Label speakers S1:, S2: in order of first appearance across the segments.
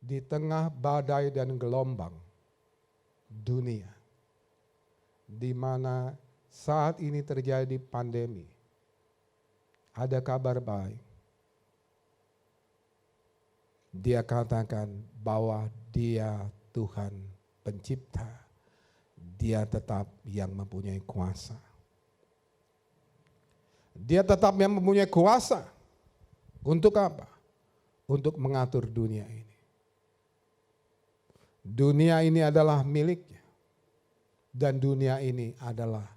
S1: di tengah badai dan gelombang dunia, di mana saat ini terjadi pandemi, ada kabar baik. Dia katakan bahwa Dia Tuhan Pencipta, Dia tetap yang mempunyai kuasa. Dia tetap yang mempunyai kuasa. Untuk apa? Untuk mengatur dunia ini. Dunia ini adalah miliknya. Dan dunia ini adalah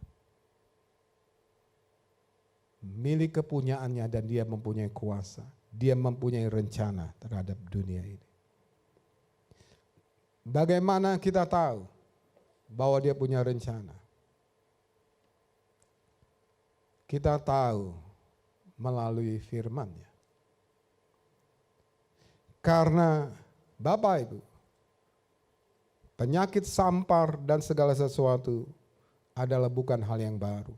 S1: milik kepunyaannya dan Dia mempunyai kuasa. Dia mempunyai rencana terhadap dunia ini. Bagaimana kita tahu bahwa Dia punya rencana? Kita tahu melalui firman-Nya. Karena Bapak Ibu, penyakit sampar dan segala sesuatu adalah bukan hal yang baru.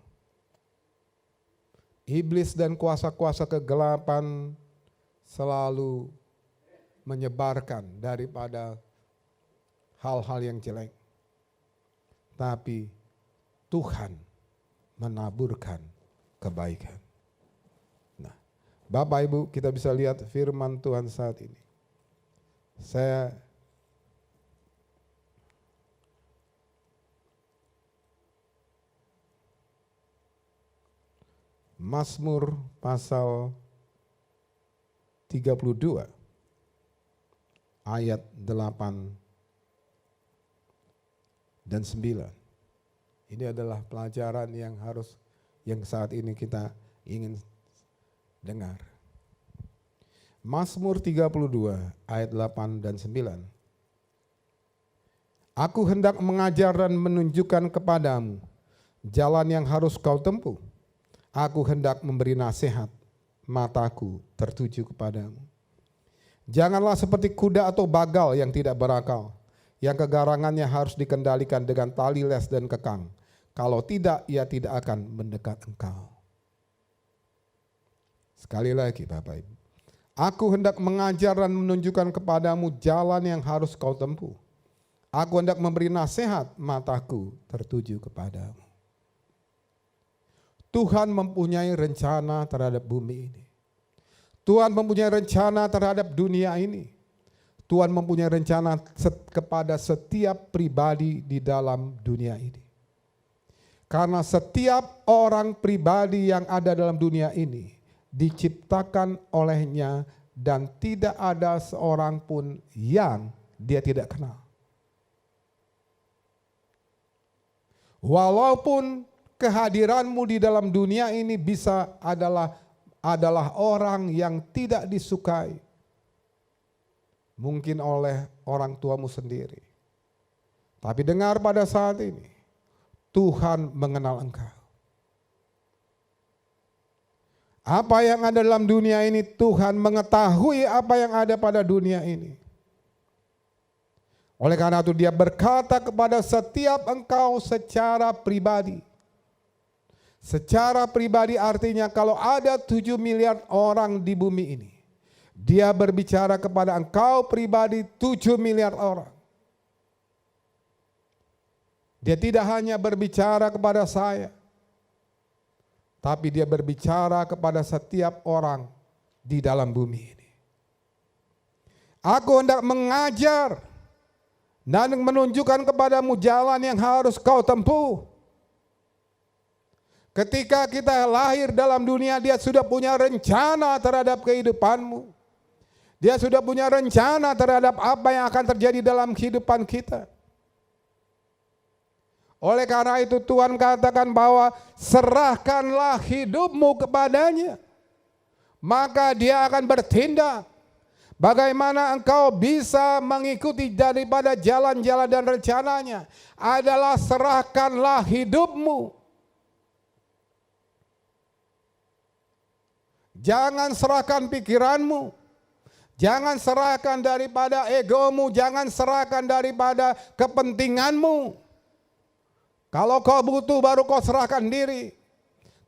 S1: Iblis dan kuasa-kuasa kegelapan selalu menyebarkan daripada hal-hal yang jelek. Tapi Tuhan menaburkan kebaikan. Nah, Bapak Ibu, kita bisa lihat firman Tuhan saat ini. Mazmur pasal 32 ayat 8 dan 9. Ini adalah pelajaran yang saat ini kita ingin dengar. Mazmur 32 ayat 8 dan 9. Aku hendak mengajar dan menunjukkan kepadamu jalan yang harus kau tempuh. Aku hendak memberi nasihat, mataku tertuju kepadamu. Janganlah seperti kuda atau bagal yang tidak berakal, yang kegarangannya harus dikendalikan dengan tali les dan kekang. Kalau tidak, ia tidak akan mendekat engkau. Sekali lagi Bapak Ibu. Aku hendak mengajar dan menunjukkan kepadamu jalan yang harus kau tempuh. Aku hendak memberi nasihat, mataku tertuju kepadamu. Tuhan mempunyai rencana terhadap bumi ini. Tuhan mempunyai rencana terhadap dunia ini. Tuhan mempunyai rencana kepada setiap pribadi di dalam dunia ini. Karena setiap orang pribadi yang ada dalam dunia ini diciptakan olehnya dan tidak ada seorang pun yang Dia tidak kenal. Walaupun kehadiranmu di dalam dunia ini bisa adalah orang yang tidak disukai. Mungkin oleh orang tuamu sendiri. Tapi dengar pada saat ini, Tuhan mengenal engkau. Apa yang ada dalam dunia ini, Tuhan mengetahui apa yang ada pada dunia ini. Oleh karena itu Dia berkata kepada setiap engkau secara pribadi. Secara pribadi artinya kalau ada 7 miliar orang di bumi ini, Dia berbicara kepada engkau pribadi 7 miliar orang. Dia tidak hanya berbicara kepada saya, tapi Dia berbicara kepada setiap orang di dalam bumi ini. Aku hendak mengajar dan menunjukkan kepadamu jalan yang harus kau tempuh. Ketika kita lahir dalam dunia, Dia sudah punya rencana terhadap kehidupanmu. Dia sudah punya rencana terhadap apa yang akan terjadi dalam kehidupan kita. Oleh karena itu Tuhan katakan bahwa serahkanlah hidupmu kepadanya, maka Dia akan bertindak. Bagaimana engkau bisa mengikuti daripada jalan-jalan dan rencananya adalah serahkanlah hidupmu. Jangan serahkan pikiranmu. Jangan serahkan daripada egomu. Jangan serahkan daripada kepentinganmu. Kalau kau butuh baru kau serahkan diri.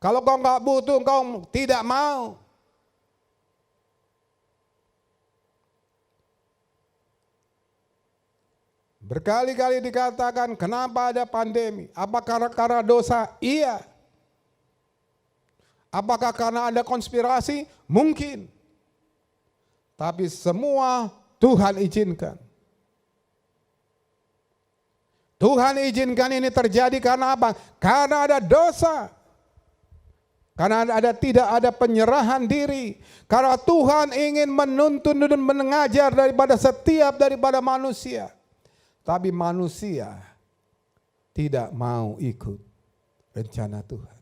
S1: Kalau kau nggak butuh kau tidak mau. Berkali-kali dikatakan, kenapa ada pandemi? Apakah karena dosa? Iya. Apakah karena ada konspirasi? Mungkin. Tapi semua Tuhan izinkan. Tuhan izinkan ini terjadi karena apa? Karena ada dosa. Karena tidak ada penyerahan diri. Karena Tuhan ingin menuntun dan mengajar daripada manusia. Tapi manusia tidak mau ikut rencana Tuhan.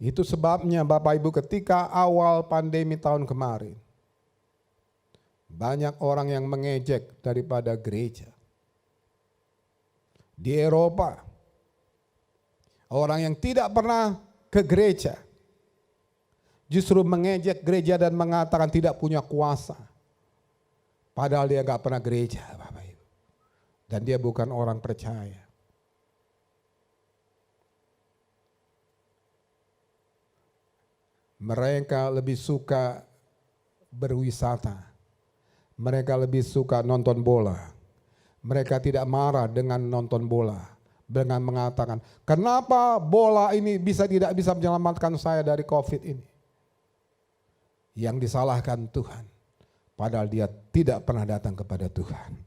S1: Itu sebabnya Bapak Ibu, ketika awal pandemi tahun kemarin, banyak orang yang mengejek daripada gereja. Di Eropa, orang yang tidak pernah ke gereja justru mengejek gereja dan mengatakan tidak punya kuasa. Padahal dia gak pernah gereja, Bapak Ibu. Dan dia bukan orang percaya. Mereka lebih suka berwisata. Mereka lebih suka nonton bola. Mereka tidak marah dengan nonton bola. Dengan mengatakan, kenapa bola ini tidak bisa menyelamatkan saya dari COVID ini? Yang disalahkan Tuhan. Padahal dia tidak pernah datang kepada Tuhan.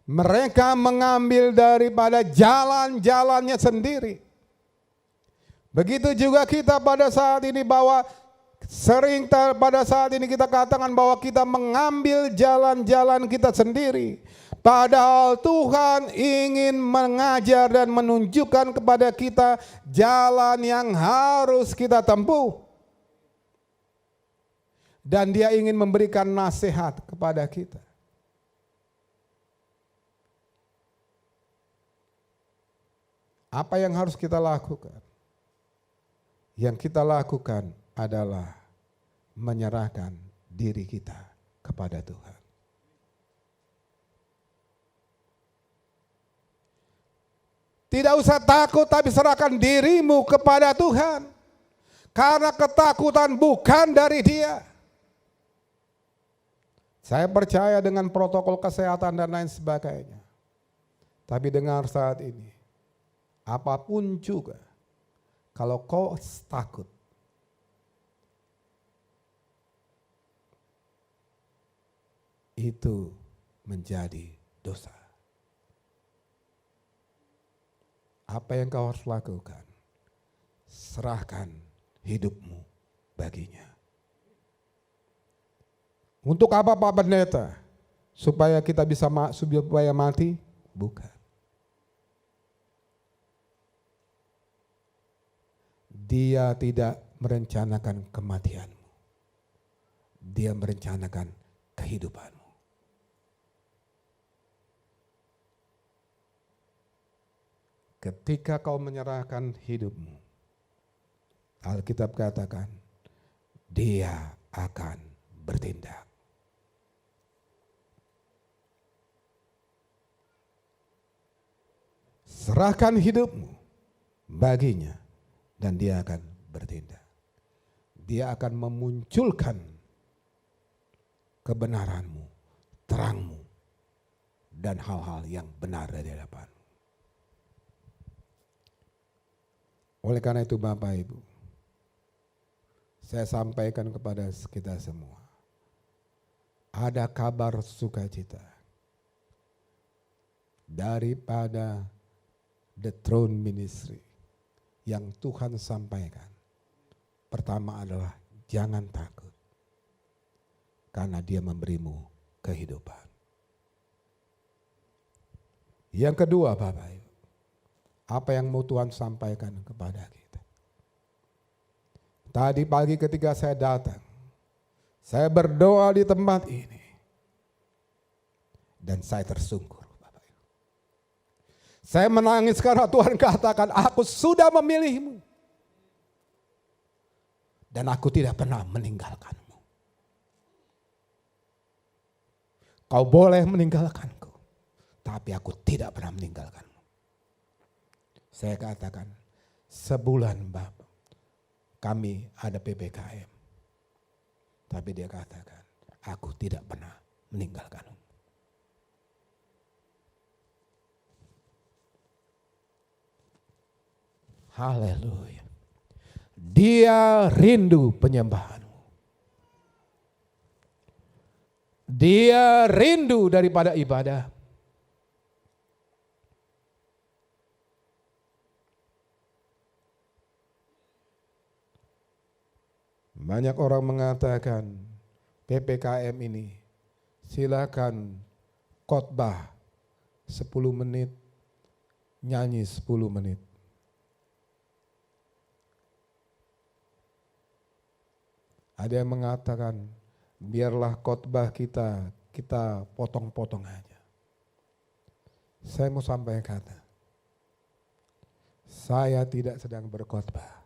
S1: Mereka mengambil daripada jalan-jalannya sendiri. Begitu juga kita pada saat ini bahwa pada saat ini kita katakan bahwa kita mengambil jalan-jalan kita sendiri. Padahal Tuhan ingin mengajar dan menunjukkan kepada kita jalan yang harus kita tempuh. Dan dia ingin memberikan nasihat kepada kita. Apa yang harus kita lakukan? Yang kita lakukan adalah menyerahkan diri kita kepada Tuhan. Tidak usah takut, tapi serahkan dirimu kepada Tuhan. Karena ketakutan bukan dari Dia. Saya percaya dengan protokol kesehatan dan lain sebagainya. Tapi dengar saat ini, apapun juga, kalau kau takut, itu menjadi dosa. Apa yang kau harus lakukan? Serahkan hidupmu baginya. Untuk apa Pak Pendeta? Supaya kita bisa supaya mati? Bukan. Dia tidak merencanakan kematianmu. Dia merencanakan kehidupanmu. Ketika kau menyerahkan hidupmu, Alkitab katakan, Dia akan bertindak. Serahkan hidupmu baginya dan Dia akan bertindak. Dia akan memunculkan kebenaranmu, terangmu, dan hal-hal yang benar dari hadapanmu. Oleh karena itu Bapak Ibu, saya sampaikan kepada kita semua, ada kabar sukacita daripada The Throne Ministry yang Tuhan sampaikan. Pertama adalah jangan takut, karena Dia memberimu kehidupan. Yang kedua Bapak Ibu, apa yang mau Tuhan sampaikan kepada kita? Tadi pagi ketika saya datang, saya berdoa di tempat ini, dan saya tersungkur. Saya menangis karena Tuhan katakan, aku sudah memilihmu. Dan aku tidak pernah meninggalkanmu. Kau boleh meninggalkanku, tapi aku tidak pernah meninggalkanmu. Saya katakan, sebulan Bapak, kami ada PPKM. Tapi dia katakan, aku tidak pernah meninggalkanmu. Haleluya. Dia rindu penyembahanmu. Dia rindu daripada ibadah. Banyak orang mengatakan PPKM ini silakan khotbah 10 menit, nyanyi 10 menit. Ada yang mengatakan biarlah khotbah kita potong-potong aja. Saya mau sampaikan, saya tidak sedang berkhotbah.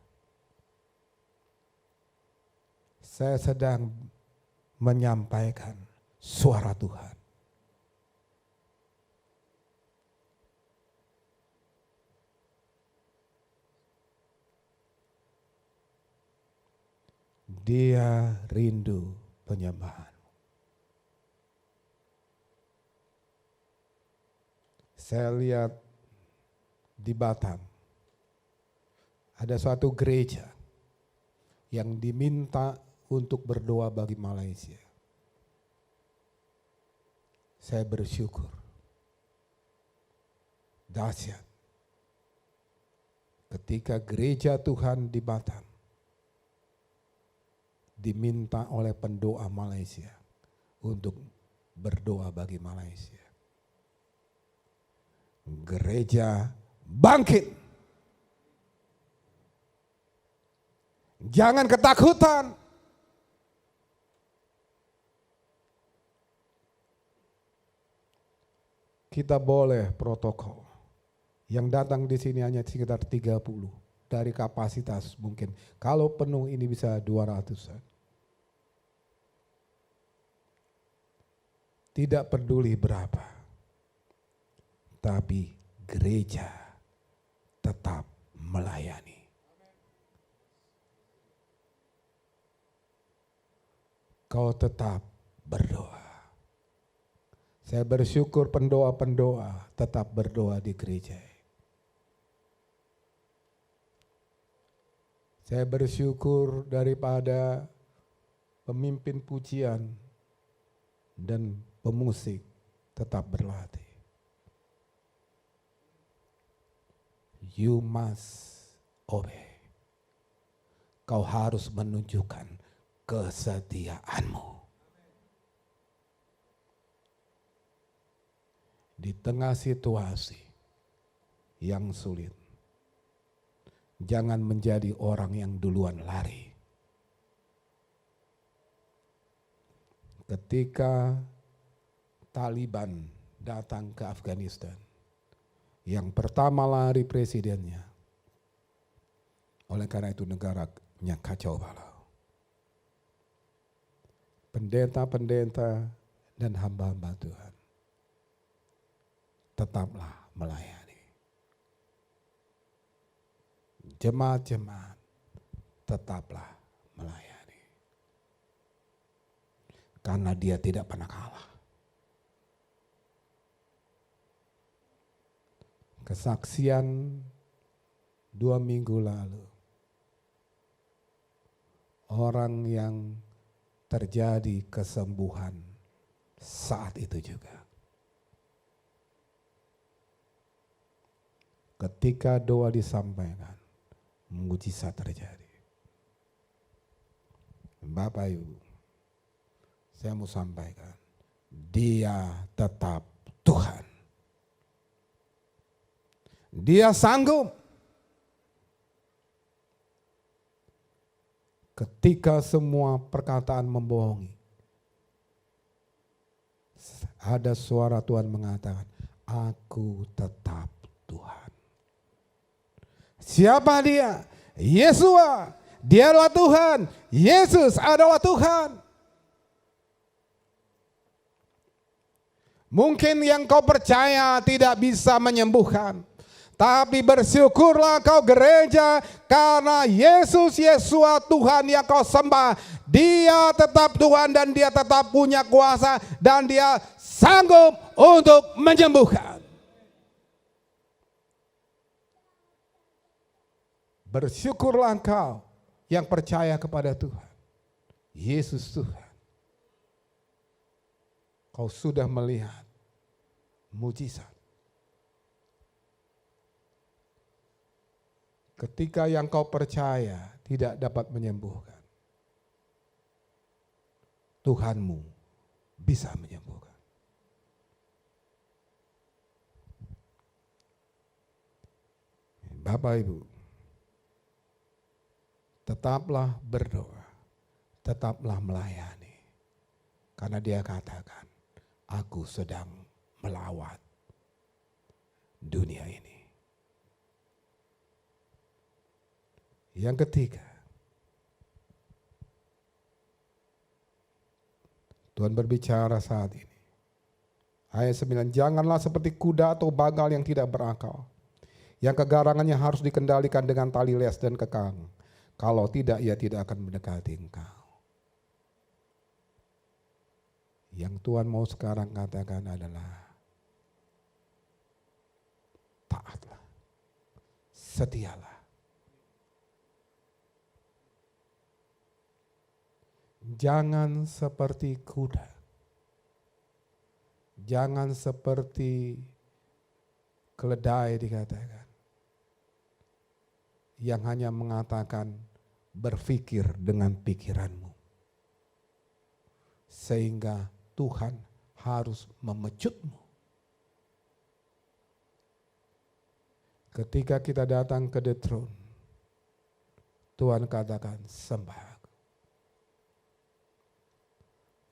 S1: Saya sedang menyampaikan suara Tuhan. Dia rindu penyembahan. Saya lihat di Batam ada suatu gereja yang diminta untuk berdoa bagi Malaysia. Saya bersyukur. Dahsyat. Ketika gereja Tuhan di Batam diminta oleh pendoa Malaysia untuk berdoa bagi Malaysia. Gereja bangkit. Jangan ketakutan. Kita boleh protokol. Yang datang di sini hanya sekitar 30 dari kapasitas mungkin. Kalau penuh ini bisa 200-an. Tidak peduli berapa, tapi gereja tetap melayani. Kau tetap berdoa. Saya bersyukur pendoa-pendoa tetap berdoa di gereja. Saya bersyukur daripada pemimpin pujian dan pemusik tetap berlatih. You must obey. Kau harus menunjukkan kesetiaanmu. Di tengah situasi yang sulit, jangan menjadi orang yang duluan lari. Ketika Taliban datang ke Afghanistan, yang pertama lari presidennya. Oleh karena itu negaranya kacau balau. Pendeta-pendeta dan hamba-hamba Tuhan tetaplah melayani. Jemaat-jemaat tetaplah melayani. Karena dia tidak pernah kalah. Kesaksian 2 minggu lalu. Orang yang terjadi kesembuhan saat itu juga. Ketika doa disampaikan, mukjizat terjadi. Bapak Ibu, saya mau sampaikan, Dia tetap Tuhan. Dia sanggup. Ketika semua perkataan membohongi, ada suara Tuhan mengatakan, aku tetap Tuhan. Siapa dia? Yesua. Dia adalah Tuhan. Yesus adalah Tuhan. Mungkin yang kau percaya tidak bisa menyembuhkan. Tapi bersyukurlah kau gereja karena Yesus Yesua Tuhan yang kau sembah. Dia tetap Tuhan dan dia tetap punya kuasa dan dia sanggup untuk menyembuhkan. Bersyukurlah engkau yang percaya kepada Tuhan. Yesus Tuhan. Kau sudah melihat mujizat. Ketika yang kau percaya tidak dapat menyembuhkan, Tuhanmu bisa menyembuhkan. Bapak Ibu, tetaplah berdoa, tetaplah melayani. Karena dia katakan, aku sedang melawat dunia ini. Yang ketiga, Tuhan berbicara saat ini. Ayat 9, janganlah seperti kuda atau bagal yang tidak berakal, yang kegarangannya harus dikendalikan dengan tali les dan kekang. Kalau tidak, ia tidak akan mendekati engkau. Yang Tuhan mau sekarang katakan adalah taatlah, setialah. Jangan seperti kuda. Jangan seperti keledai dikatakan. Yang hanya mengatakan berpikir dengan pikiranmu. Sehingga Tuhan harus memecutmu. Ketika kita datang ke the throne, Tuhan katakan sembah.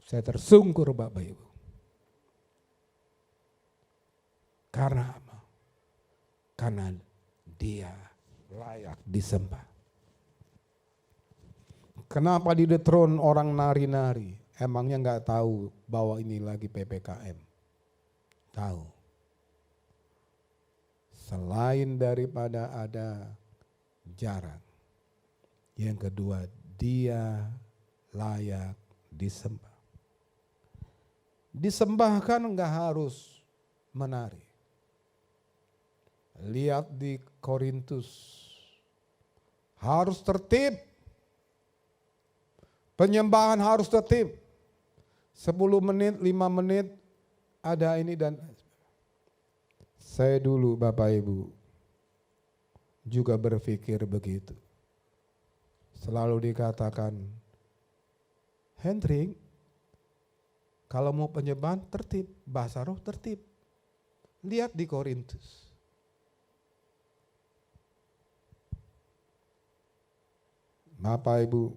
S1: Saya tersungkur Bapak Ibu. Karena apa? Karena dia layak disembah. Kenapa di the throne orang nari-nari? Emangnya nggak tahu bahwa ini lagi PPKM? Tahu. Selain daripada ada jarak. Yang kedua, dia layak disembah. Disembahkan enggak harus menari. Lihat di Korintus. Harus tertib. Penyembahan harus tertib. 10 menit, 5 menit ada ini dan saya dulu Bapak Ibu juga berpikir begitu. Selalu dikatakan, Hendrik, kalau mau penyembahan tertib, bahasa roh tertib. Lihat di Korintus. Bapak Ibu,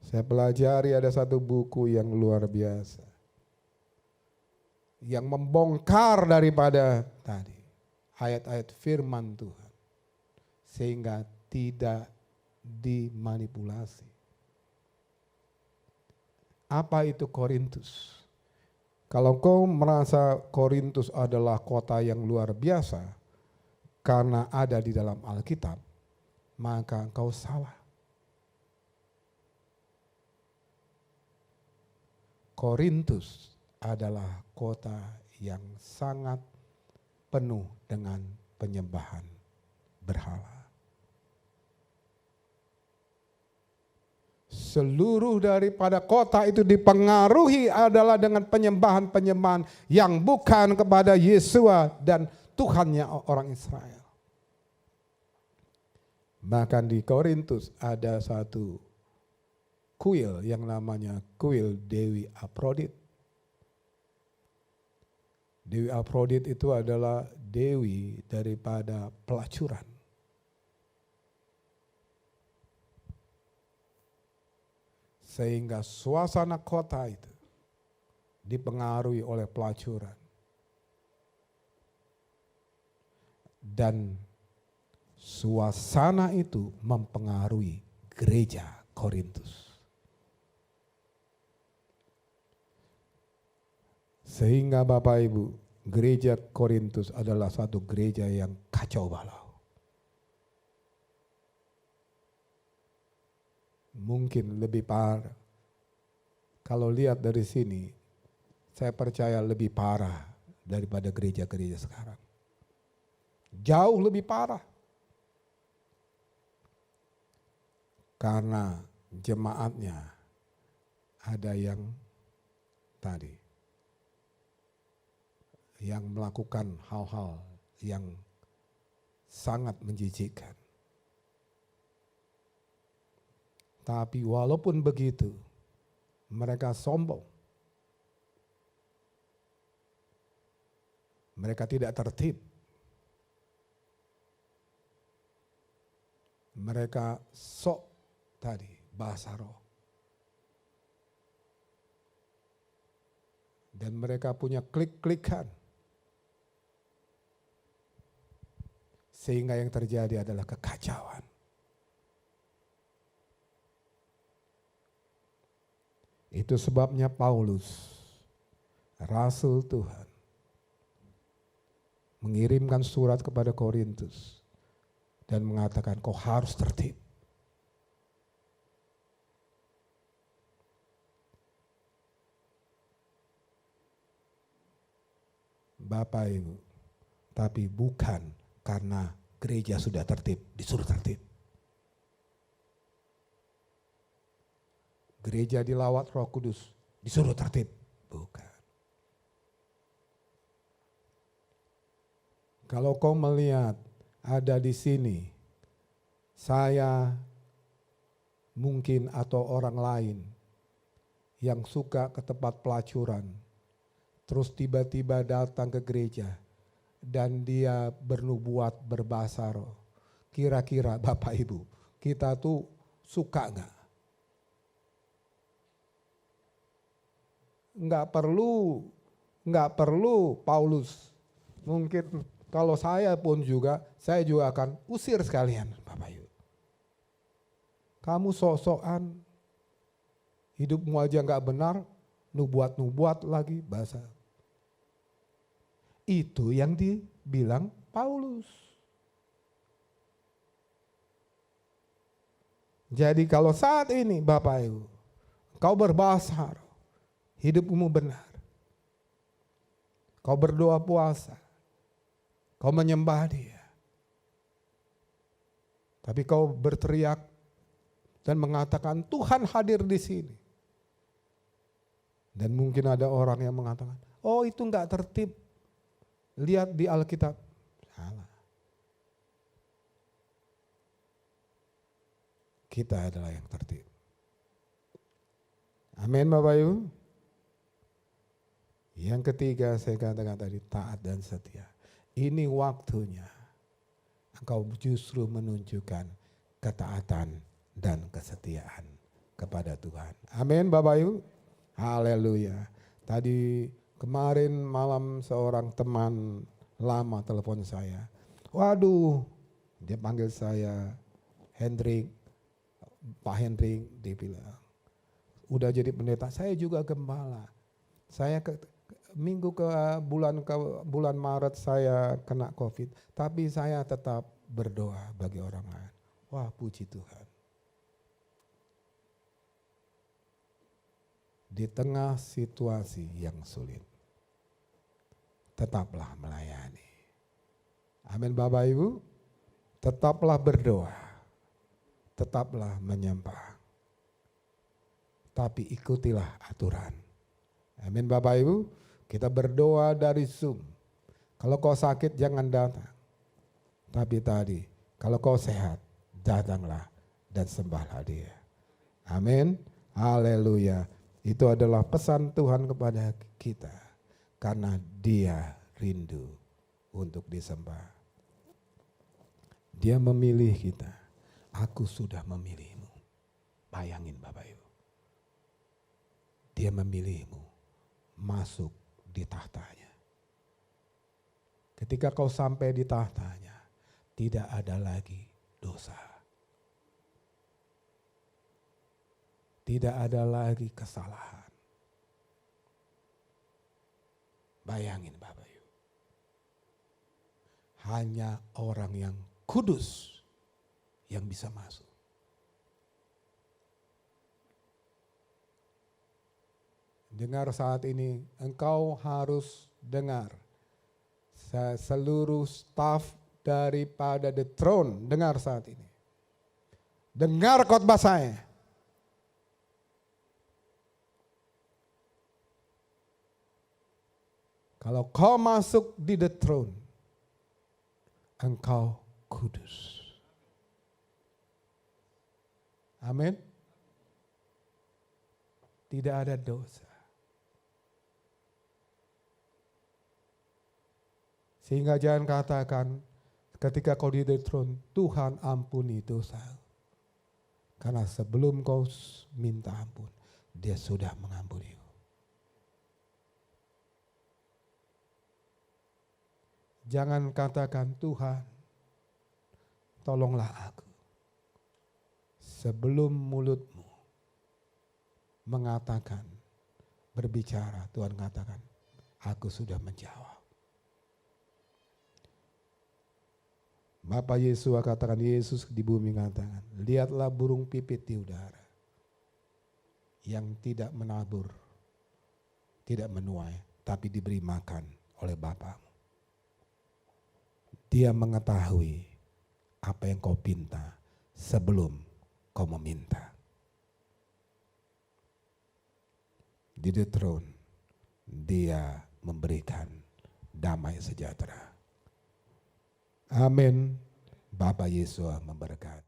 S1: saya pelajari ada satu buku yang luar biasa. Yang membongkar daripada tadi ayat-ayat firman Tuhan. Sehingga tidak dimanipulasi. Apa itu Korintus? Kalau kau merasa Korintus adalah kota yang luar biasa karena ada di dalam Alkitab, maka kau salah. Korintus adalah kota yang sangat penuh dengan penyembahan berhala. Seluruh daripada kota itu dipengaruhi adalah dengan penyembahan-penyembahan yang bukan kepada Yesua dan Tuhannya orang Israel. Bahkan di Korintus ada satu kuil yang namanya kuil Dewi Afrodit. Dewi Afrodit itu adalah dewi daripada pelacuran. Sehingga suasana kota itu dipengaruhi oleh pelacuran. Dan suasana itu mempengaruhi gereja Korintus. Sehingga Bapak Ibu, gereja Korintus adalah satu gereja yang kacau balau. Mungkin lebih parah. Kalau lihat dari sini, saya percaya lebih parah daripada gereja-gereja sekarang. Jauh lebih parah. Karena jemaatnya ada yang tadi, yang melakukan hal-hal yang sangat menjijikkan. Tapi walaupun begitu, mereka sombong. Mereka tidak tertib. Mereka sok tadi, bahasa roh. Dan mereka punya klik-klikan. Sehingga yang terjadi adalah kekacauan. Itu sebabnya Paulus, Rasul Tuhan, mengirimkan surat kepada Korintus dan mengatakan kau harus tertib. Bapak Ibu, tapi bukan karena gereja sudah tertib, disuruh tertib. Gereja dilawat Roh Kudus, disuruh tertib, bukan. Kalau kau melihat ada di sini, saya mungkin atau orang lain yang suka ke tempat pelacuran, terus tiba-tiba datang ke gereja dan dia bernubuat berbahasa roh. Kira-kira Bapak Ibu, kita tuh suka nggak? Nggak perlu Paulus. Mungkin kalau saya pun juga, saya juga akan usir sekalian Bapak Ibu. Kamu sok-sokan, hidupmu aja nggak benar, nubuat-nubuat lagi bahasa. Itu yang dibilang Paulus. Jadi kalau saat ini Bapak Ibu, kau berbahasa, hidupmu benar. Kau berdoa puasa, kau menyembah Dia. Tapi kau berteriak dan mengatakan Tuhan hadir di sini. Dan mungkin ada orang yang mengatakan, oh itu enggak tertib. Lihat di Alkitab. Salah. Kita adalah yang tertib. Amin Bapak Ibu. Yang ketiga saya katakan tadi, taat dan setia. Ini waktunya engkau justru menunjukkan ketaatan dan kesetiaan kepada Tuhan. Amin Bapak Ibu. Haleluya. Tadi kemarin malam seorang teman lama telepon saya. Waduh, dia panggil saya Hendrik, Pak Hendrik, dia bilang, udah jadi pendeta, saya juga gembala. Saya bulan Maret saya kena COVID, tapi saya tetap berdoa bagi orang lain. Wah, puji Tuhan. Di tengah situasi yang sulit, tetaplah melayani. Amin Bapak Ibu. Tetaplah berdoa, tetaplah menyembah. Tapi ikutilah aturan. Amin Bapak Ibu. Kita berdoa dari Zoom. Kalau kau sakit jangan datang. Tapi tadi, kalau kau sehat, datanglah dan sembahlah Dia. Amin. Haleluya. Itu adalah pesan Tuhan kepada kita. Karena Dia rindu untuk disembah. Dia memilih kita. Aku sudah memilihmu. Bayangin Bapak Ibu. Dia memilihmu masuk di tahtanya. Ketika kau sampai di tahtanya, tidak ada lagi dosa. Tidak ada lagi kesalahan. Bayangin Bapak Ibu. Hanya orang yang kudus yang bisa masuk. Dengar saat ini, engkau harus dengar. Seluruh staf daripada The Throne, dengar saat ini. dengar khotbah saya. Kalau kau masuk di the throne, engkau kudus. Amin. Tidak ada dosa. Sehingga jangan katakan ketika kau di the throne, Tuhan ampuni dosa. Karena sebelum kau minta ampun, Dia sudah mengampuni. Jangan katakan, Tuhan, tolonglah aku. Sebelum mulutmu mengatakan, berbicara, Tuhan katakan, aku sudah menjawab. Bapak Yesus katakan, Yesus di bumi katakan, lihatlah burung pipit di udara yang tidak menabur, tidak menuai, tapi diberi makan oleh Bapamu. Dia mengetahui apa yang kau pinta sebelum kau meminta. Di the throne, Dia memberikan damai sejahtera. Amin. Bapak Yesus memberkati.